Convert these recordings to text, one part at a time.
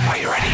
Are you ready?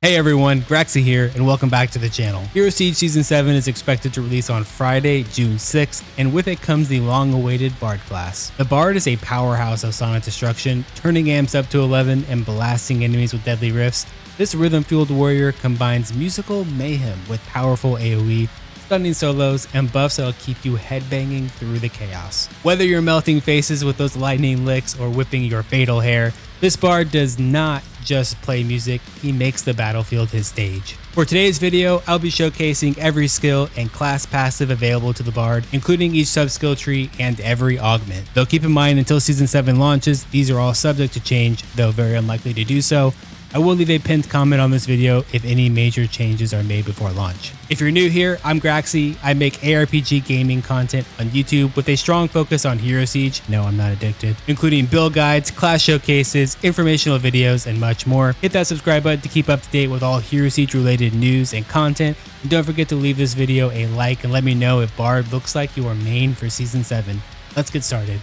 Hey everyone, Graxy here, and welcome back to the channel. Hero Siege Season 7 is expected to release on Friday, June 6th, and with it comes the long-awaited Bard class. The Bard is a powerhouse of sonic destruction, turning amps up to 11 and blasting enemies with deadly riffs. This rhythm-fueled warrior combines musical mayhem with powerful AoE, stunning solos, and buffs that'll keep you headbanging through the chaos. Whether you're melting faces with those lightning licks or whipping your fatal hair, this Bard does not just play music, he makes the battlefield his stage. For today's video, I'll be showcasing every skill and class passive available to the Bard, including each sub-skill tree and every augment. Though keep in mind, until Season 7 launches, these are all subject to change, though very unlikely to do so. I will leave a pinned comment on this video if any major changes are made before launch. If you're new here, I'm Graxy. I make ARPG gaming content on YouTube with a strong focus on Hero Siege. No, I'm not addicted. Including build guides, class showcases, informational videos, and much more. Hit that subscribe button to keep up to date with all Hero Siege related news and content. And don't forget to leave this video a like and let me know if Bard looks like your main for Season 7. Let's get started.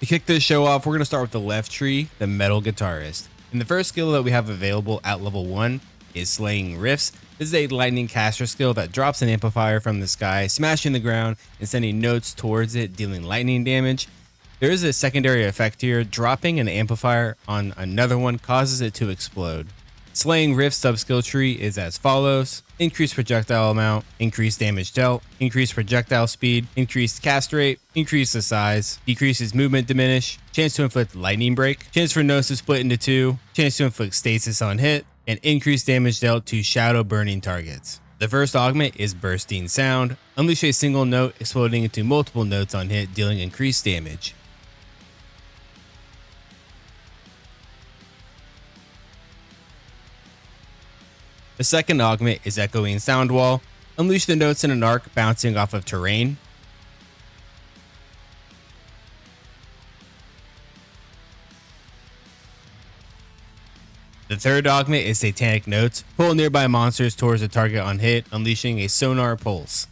To kick this show off, we're going to start with the left tree, the Metal Guitarist. And the first skill that we have available at level 1 is Slaying Riffs. This is a lightning caster skill that drops an amplifier from the sky, smashing the ground and sending notes towards it, dealing lightning damage. There is a secondary effect here. Dropping an amplifier on another one causes it to explode. Slaying Riffs sub-skill tree is as follows: increased projectile amount, increased damage dealt, increased projectile speed, increased cast rate, increase the size, decreases movement diminish, chance to inflict lightning break, chance for notes to split into 2, chance to inflict stasis on hit, and increased damage dealt to shadow burning targets. The first augment is Bursting Sound. Unleash a single note exploding into multiple notes on hit, dealing increased damage. The second augment is Echoing Sound Wall. Unleash the notes in an arc bouncing off of terrain. The third augment is Satanic Notes. Pull nearby monsters towards the target on hit, unleashing a sonar pulse.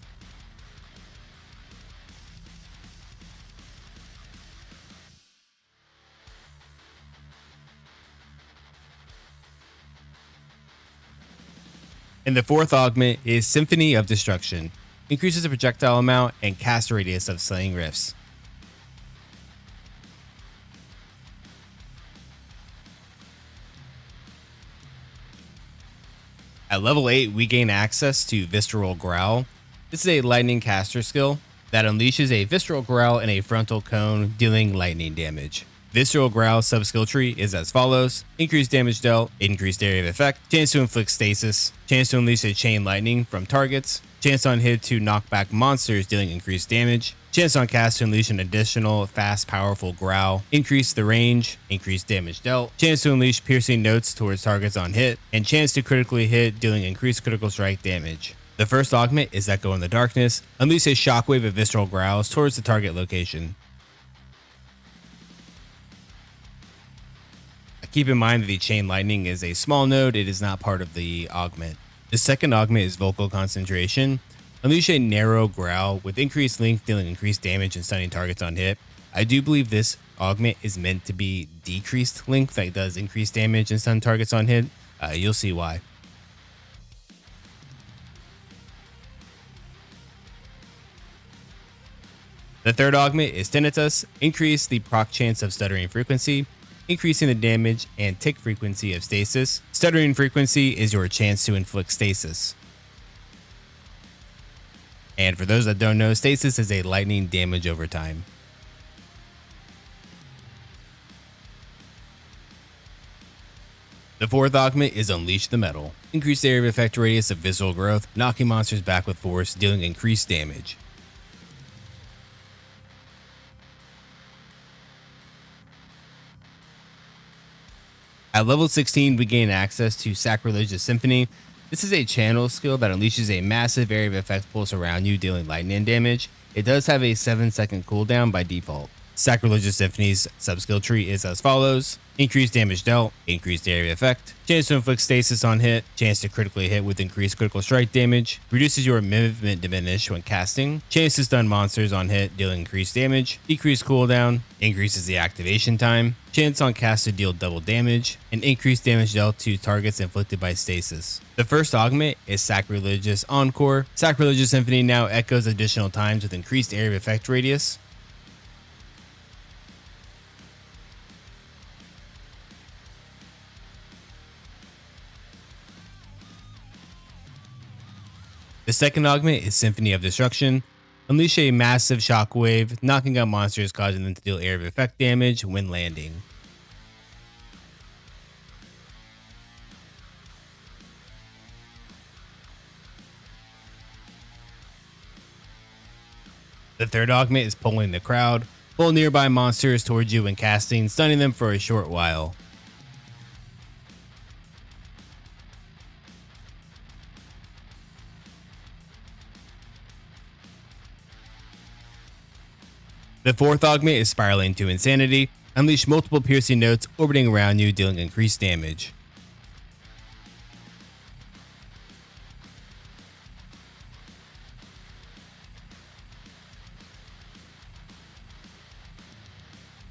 And the fourth augment is Symphony of Destruction. Increases the projectile amount and cast radius of Slaying Riffs. At level 8, we gain access to Visceral Growl. This is a lightning caster skill that unleashes a Visceral Growl in a frontal cone, dealing lightning damage. Visceral Growl sub-skill tree is as follows: increased damage dealt, increased area of effect, chance to inflict stasis, chance to unleash a chain lightning from targets, chance on hit to knock back monsters dealing increased damage, chance on cast to unleash an additional fast powerful growl, increase the range, increased damage dealt, chance to unleash piercing notes towards targets on hit, and chance to critically hit, dealing increased critical strike damage. The first augment is Echo in the Darkness. Unleash a shockwave of visceral growls towards the target location. Keep in mind that the chain lightning is a small node, it is not part of the augment. The second augment is Vocal Concentration. Unleash a narrow growl with increased length, dealing increased damage and stunning targets on hit. I do believe this augment is meant to be decreased length that does increase damage and stun targets on hit. You'll see why. The third augment is Tinnitus. Increase the proc chance of stuttering frequency, increasing the damage and tick frequency of stasis. Stuttering frequency is your chance to inflict stasis. And for those that don't know, stasis is a lightning damage over time. The fourth augment is Unleash the Metal. Increase the area of effect radius of visceral growth, knocking monsters back with force, dealing increased damage. At level 16, we gain access to Sacrilegious Symphony. This is a channel skill that unleashes a massive area of effect pulse around you, dealing lightning damage. It does have a 7-second cooldown by default. Sacrilegious Symphony's subskill tree is as follows: increased damage dealt, increased area effect, chance to inflict stasis on hit, chance to critically hit with increased critical strike damage, reduces your movement diminish when casting, chance to stun monsters on hit, dealing increased damage, decreased cooldown, increases the activation time, chance on cast to deal double damage, and increased damage dealt to targets inflicted by stasis. The first augment is Sacrilegious Encore. Sacrilegious Symphony now echoes additional times with increased area of effect radius. The second augment is Symphony of Destruction. Unleash a massive shockwave, knocking out monsters, causing them to deal area of effect damage when landing. The third augment is Pulling the Crowd. Pull nearby monsters towards you when casting, stunning them for a short while. The fourth augment is Spiraling to Insanity. Unleash multiple piercing notes orbiting around you, dealing increased damage.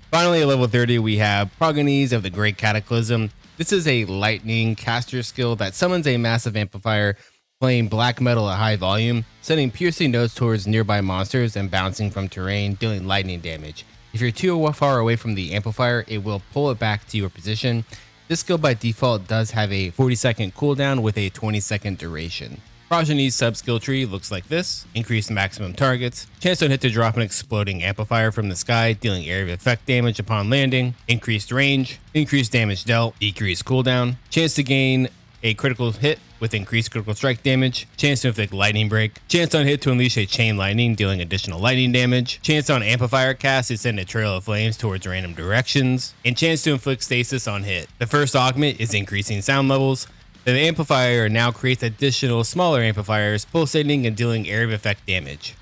Finally, at level 30, we have Progenies of the Great Cataclysm. This is a lightning caster skill that summons a massive amplifier, playing black metal at high volume, sending piercing notes towards nearby monsters and bouncing from terrain, dealing lightning damage. If you're too far away from the amplifier, it will pull it back to your position. This skill by default does have a 40-second cooldown with a 20-second duration. Progenies subskill tree looks like this: increased maximum targets, chance on hit to drop an exploding amplifier from the sky, dealing area of effect damage upon landing, increased range, increased damage dealt, decreased cooldown, chance to gain a critical hit with increased critical strike damage, chance to inflict lightning break, chance on hit to unleash a chain lightning, dealing additional lightning damage, chance on amplifier cast to send a trail of flames towards random directions, and chance to inflict stasis on hit. The first augment is increasing sound levels. The amplifier now creates additional smaller amplifiers, pulsating and dealing area of effect damage.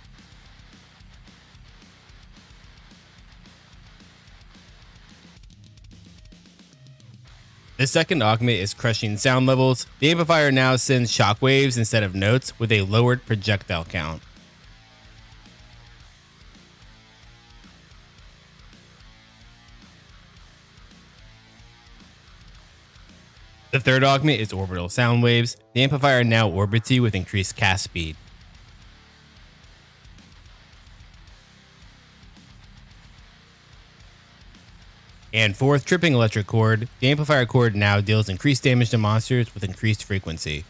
The second augment is Crushing Sound Levels. The amplifier now sends shockwaves instead of notes with a lowered projectile count. The third augment is Orbital Sound Waves. The amplifier now orbits you with increased cast speed. And fourth, Tripping Electric Chord. The amplifier chord now deals increased damage to monsters with increased frequency.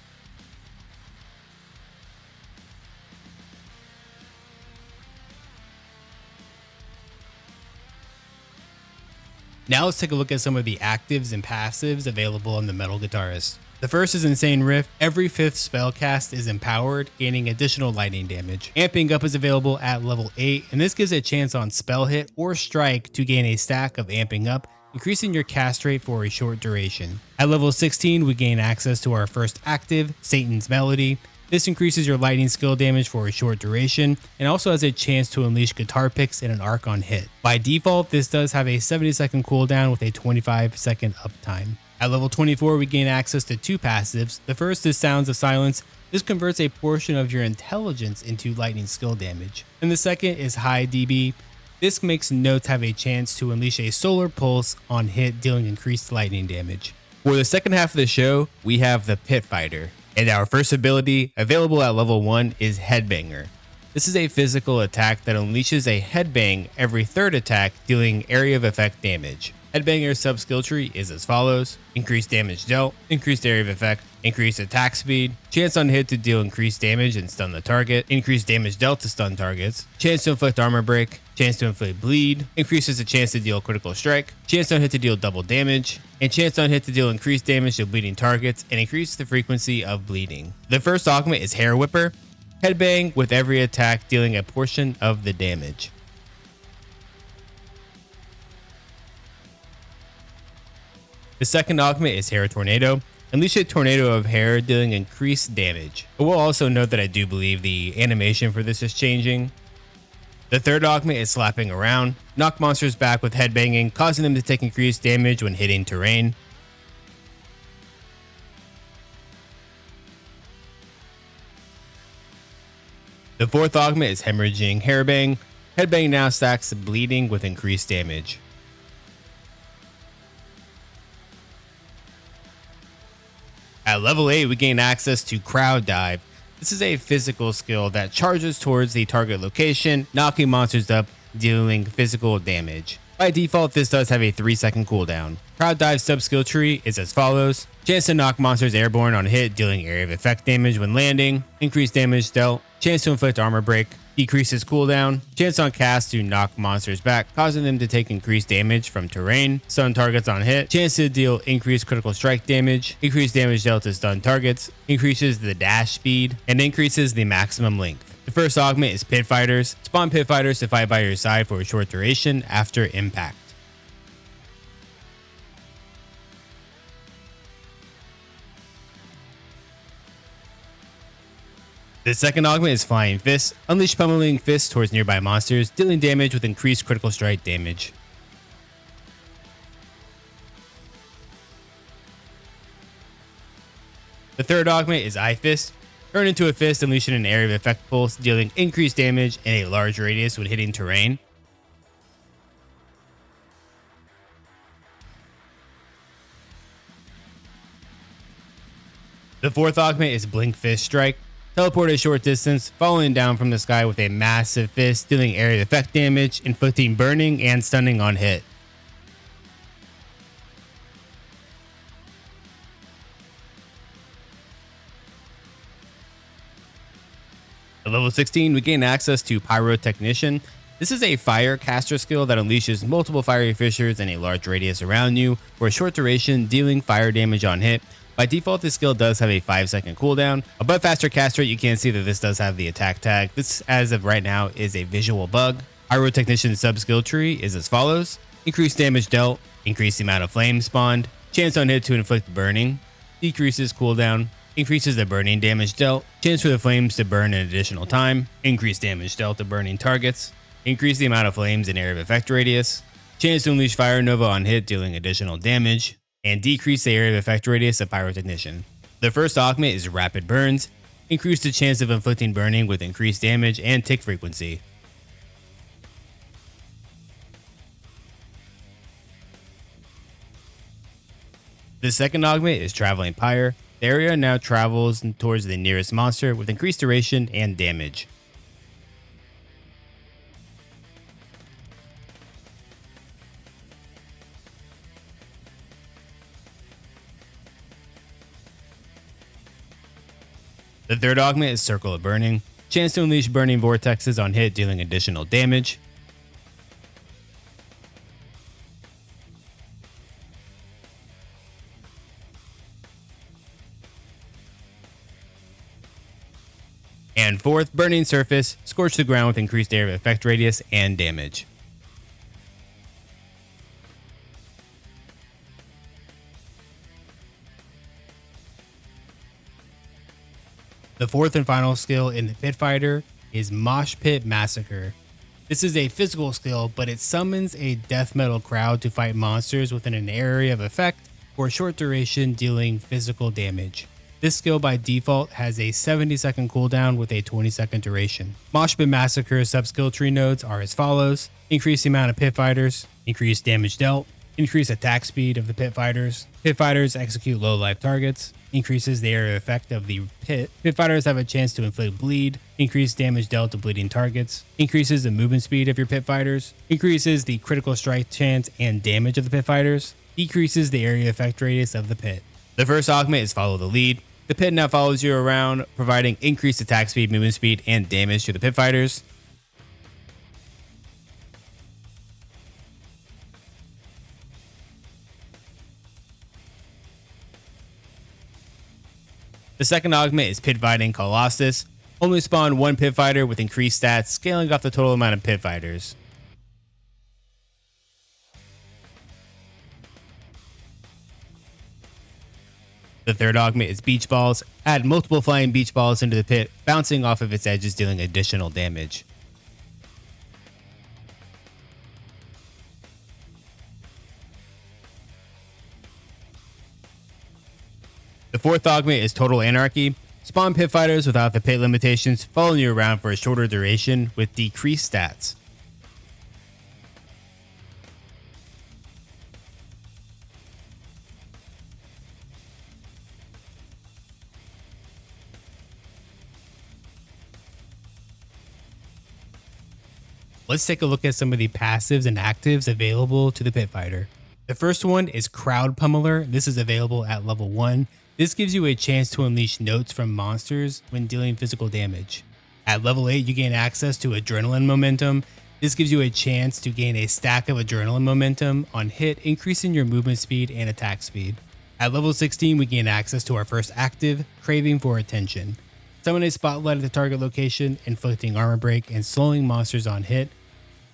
Now let's take a look at some of the actives and passives available on the Metal Guitarist. The first is Insane Rift. Every 5th spell cast is empowered, gaining additional lightning damage. Amping Up is available at level 8, and this gives a chance on spell hit or strike to gain a stack of Amping Up, increasing your cast rate for a short duration. At level 16, we gain access to our first active, Satan's Melody. This increases your lightning skill damage for a short duration, and also has a chance to unleash guitar picks in an arc on hit. By default, this does have a 70-second cooldown with a 25-second uptime. At level 24, we gain access to 2 passives. The first is Sounds of Silence. This converts a portion of your intelligence into lightning skill damage. And the second is High DB. This makes notes have a chance to unleash a solar pulse on hit, dealing increased lightning damage. For the second half of the show, we have the Pit Fighter. And our first ability, available at level 1, is Headbanger. This is a physical attack that unleashes a headbang every 3rd attack, dealing area of effect damage. Headbanger's subskill tree is as follows: increased damage dealt, increased area of effect, increased attack speed, chance on hit to deal increased damage and stun the target, increased damage dealt to stun targets, chance to inflict armor break, chance to inflict bleed, increases the chance to deal critical strike, chance on hit to deal double damage, and chance on hit to deal increased damage to bleeding targets and increase the frequency of bleeding. The first augment is Hair Whipper. Headbang with every attack, dealing a portion of the damage. The second augment is Hair Tornado. Unleash a tornado of hair, dealing increased damage. I will also note that I do believe the animation for this is changing. The third augment is slapping around. Knock monsters back with headbanging, causing them to take increased damage when hitting terrain. The fourth augment is hemorrhaging hairbang. Headbang now stacks bleeding with increased damage. At level 8, we gain access to Crowd Dive. This is a physical skill that charges towards the target location, knocking monsters up, dealing physical damage. By default, this does have a 3-second cooldown. Crowd Dive sub-skill tree is as follows. Chance to knock monsters airborne on hit, dealing area of effect damage when landing. Increased damage dealt. Chance to inflict armor break. Decreases cooldown. Chance on cast to knock monsters back, causing them to take increased damage from terrain. Stun targets on hit. Chance to deal increased critical strike damage. Increased damage dealt to stun targets. Increases the dash speed. And increases the maximum length. The first augment is Pit Fighters. Spawn Pit Fighters to fight by your side for a short duration after impact. The second augment is Flying Fist. Unleash Pummeling Fist towards nearby monsters, dealing damage with increased critical strike damage. The third augment is Eye Fist. Turn into a fist, unleashing an area of effect pulse, dealing increased damage in a large radius when hitting terrain. The fourth augment is Blink Fist Strike. Teleport a short distance, falling down from the sky with a massive fist, dealing area of effect damage, inflicting burning and stunning on hit. At level 16, we gain access to Pyrotechnician. This is a fire caster skill that unleashes multiple fiery fissures in a large radius around you for a short duration, dealing fire damage on hit. By default, this skill does have a 5-second cooldown. Above faster cast rate, you can see that this does have the attack tag. This, as of right now, is a visual bug. Pyrotechnician sub-skill tree is as follows. Increased damage dealt, increase the amount of flames spawned, chance on hit to inflict burning, decreases cooldown, increases the burning damage dealt, chance for the flames to burn an additional time, increased damage dealt to burning targets, increase the amount of flames in area of effect radius, chance to unleash Fire Nova on hit dealing additional damage, and decrease the area of effect radius of Pyrotechnician. The first augment is Rapid Burns, increase the chance of inflicting burning with increased damage and tick frequency. The second augment is Traveling Pyre. The area now travels towards the nearest monster with increased duration and damage. The third augment is Circle of Burning. Chance to unleash burning vortexes on hit, dealing additional damage. And fourth, Burning Surface. Scorch the ground with increased area of effect radius and damage. The fourth and final skill in the Pit Fighter is Mosh Pit Massacre. This is a physical skill, but it summons a death metal crowd to fight monsters within an area of effect for a short duration, dealing physical damage. This skill by default has a 70-second cooldown with a 20-second duration. Mosh Pit Massacre sub-skill tree nodes are as follows. Increase the amount of pit fighters, increase damage dealt, increase attack speed of the pit fighters. Pit fighters execute low life targets, increases the area of effect of the pit. Pit fighters have a chance to inflict bleed, increase damage dealt to bleeding targets, increases the movement speed of your pit fighters, increases the critical strike chance and damage of the pit fighters, decreases the area effect radius of the pit. The first augment is Follow the Lead. The pit now follows you around, providing increased attack speed, movement speed, and damage to the pit fighters. The second augment is Pit Fighting Colossus. Only spawn one pit fighter with increased stats, scaling off the total amount of pit fighters. The third augment is beach balls. Add multiple flying beach balls into the pit, bouncing off of its edges, dealing additional damage. The fourth augment is Total Anarchy. Spawn pit fighters without the pit limitations, following you around for a shorter duration with decreased stats. Let's take a look at some of the passives and actives available to the pit fighter. The first one is Crowd Pummeler. This is available at level 1. This gives you a chance to unleash notes from monsters when dealing physical damage. At level 8, you gain access to Adrenaline Momentum. This gives you a chance to gain a stack of Adrenaline Momentum on hit, increasing your movement speed and attack speed. At level 16, we gain access to our first active, Craving for Attention. Summon a spotlight at the target location, inflicting armor break and slowing monsters on hit.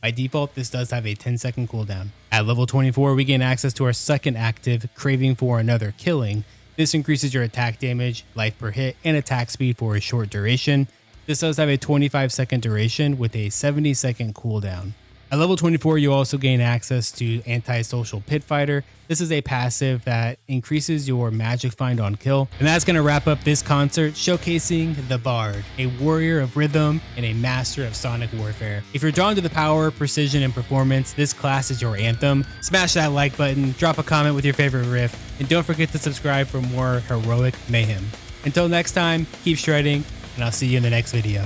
By default, this does have a 10-second cooldown. At level 24, we gain access to our second active, Craving for Another Killing. This increases your attack damage, life per hit, and attack speed for a short duration. This does have a 25-second duration with a 70-second cooldown. At level 24, you also gain access to Antisocial Pit Fighter. This is a passive that increases your magic find on kill. And that's going to wrap up this concert showcasing the Bard, a warrior of rhythm and a master of sonic warfare. If you're drawn to the power, precision, and performance, this class is your anthem. Smash that like button, drop a comment with your favorite riff, and don't forget to subscribe for more heroic mayhem. Until next time, keep shredding, and I'll see you in the next video.